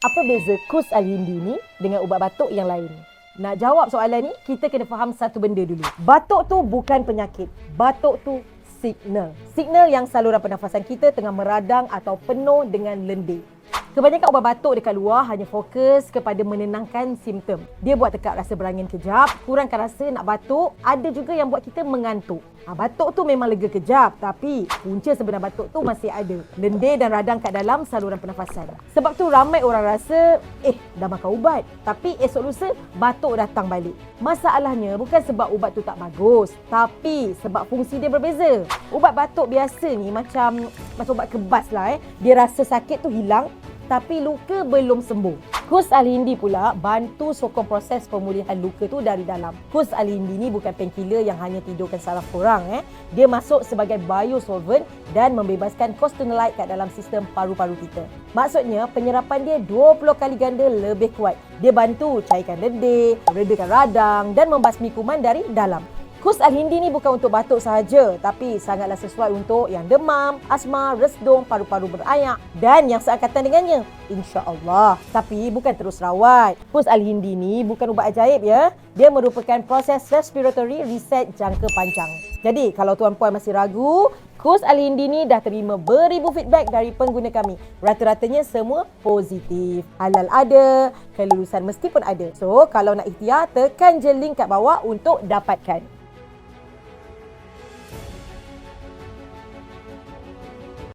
Apa beza Kus Al-Hindi ni dengan ubat batuk yang lain? Nak jawab soalan ni, kita kena faham satu benda dulu. Batuk tu bukan penyakit. Batuk tu signal. Signal yang saluran pernafasan kita tengah meradang atau penuh dengan lendir. Kebanyakan ubat batuk dekat luar hanya fokus kepada menenangkan simptom. Dia buat tekak rasa berangin kejap, kurangkan rasa nak batuk, ada juga yang buat kita mengantuk. Batuk tu memang lega kejap, tapi punca sebenar batuk tu masih ada. Lendir dan radang kat dalam saluran pernafasan. Sebab tu ramai orang rasa, dah makan ubat, tapi esok lusa batuk datang balik. Masalahnya bukan sebab ubat tu tak bagus, tapi sebab fungsi dia berbeza. Ubat batuk biasa ni macam ubat kebas lah. Dia rasa sakit tu hilang, tapi luka belum sembuh. Kus Al-Hindi pula bantu sokong proses pemulihan luka tu dari dalam. Kus Al-Hindi ni bukan painkiller yang hanya tidurkan saraf korang. Dia masuk sebagai biosolvent dan membebaskan kostenolide kat dalam sistem paru-paru kita. Maksudnya penyerapan dia 20 kali ganda lebih kuat. Dia bantu cairkan lendir, redakan radang dan membasmi kuman dari dalam. Kus Al-Hindi ni bukan untuk batuk sahaja, tapi sangatlah sesuai untuk yang demam, asma, resdung, paru-paru berayak dan yang seangkatan dengannya, insya-Allah. Tapi bukan terus rawat. Kus Al-Hindi ni bukan ubat ajaib ya. Dia merupakan proses respiratory reset jangka panjang. Jadi kalau tuan-puan masih ragu, Kus Al-Hindi ni dah terima beribu feedback dari pengguna kami. Rata-ratanya semua positif. Halal ada, kelulusan mesti pun ada. So, kalau nak ikhtiar, tekan je link kat bawah untuk dapatkan.